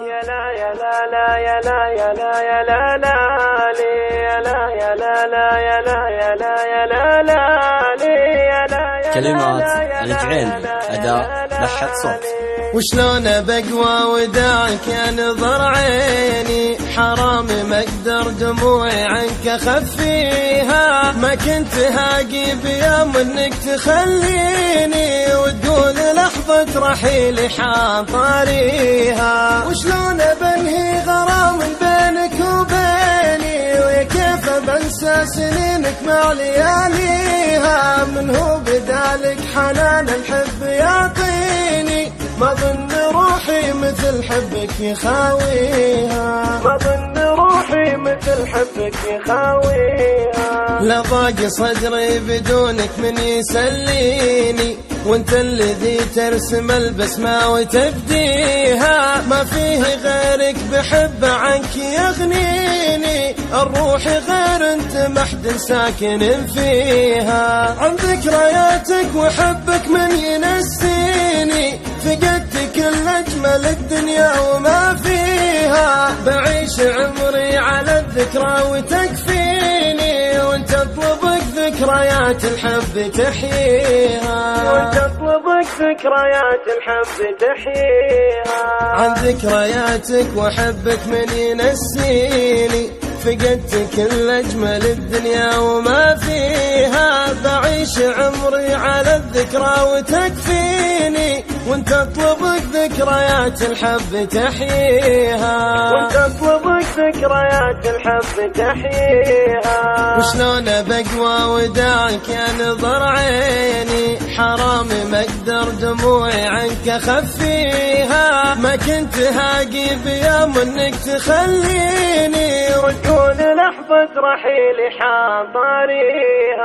يا لا يا لا لا يا لا يا لا يا لا لا لي يا لا يا لا لا يا لا يا لا يا لا لا لي يا لا يا كلمات الجعين، أداء لحن صوت. وشلون بقوى وداعك يا نظر عيني، حرام ما اقدر دموعي عنك اخفيها، ما كنت هاقي بيوم انك تخليني وتقول لحظة رحيلي حاطاريها. وشلون بنهي غرام بينك وبيني، ويا كيف بنسى سنينك مع لياليها، من هو بدالك حنان الحب يعطيني، ما ظن روحي مثل حبك يخاويها، ما ظن روحي مثل حبك يخاويها. لا ضاق صدري بدونك من يسليني، وانت الذي ترسم البسمة وتبديها، ما فيه غيرك بحب عنك يغنيني، الروح غير انت محد ساكن فيها. عن ذكرياتك وحبك من ينسيني، فقدت كل أجمل الدنيا وما فيها، بعيش عمري على الذكرى وتكفيني، وانت اطلبك ذكريات الحب تحييها، وانت اطلبك ذكريات الحب تحييها. عن ذكرياتك وحبك من ينسيني، فقدت كل أجمل الدنيا وما فيها، بعيش عمري على الذكرى وتكفيني، وانت اطلبك ذكريات الحب تحييها، وانت اطلبك ذكريات الحب تحييها. وشلون بقوى وداعك يا نظر عيني، حرام ما اقدر دموعي عنك اخفيها، ما كنت هاقي بيوم انك تخليني وتقول لحظة رحيلي حاطاريها.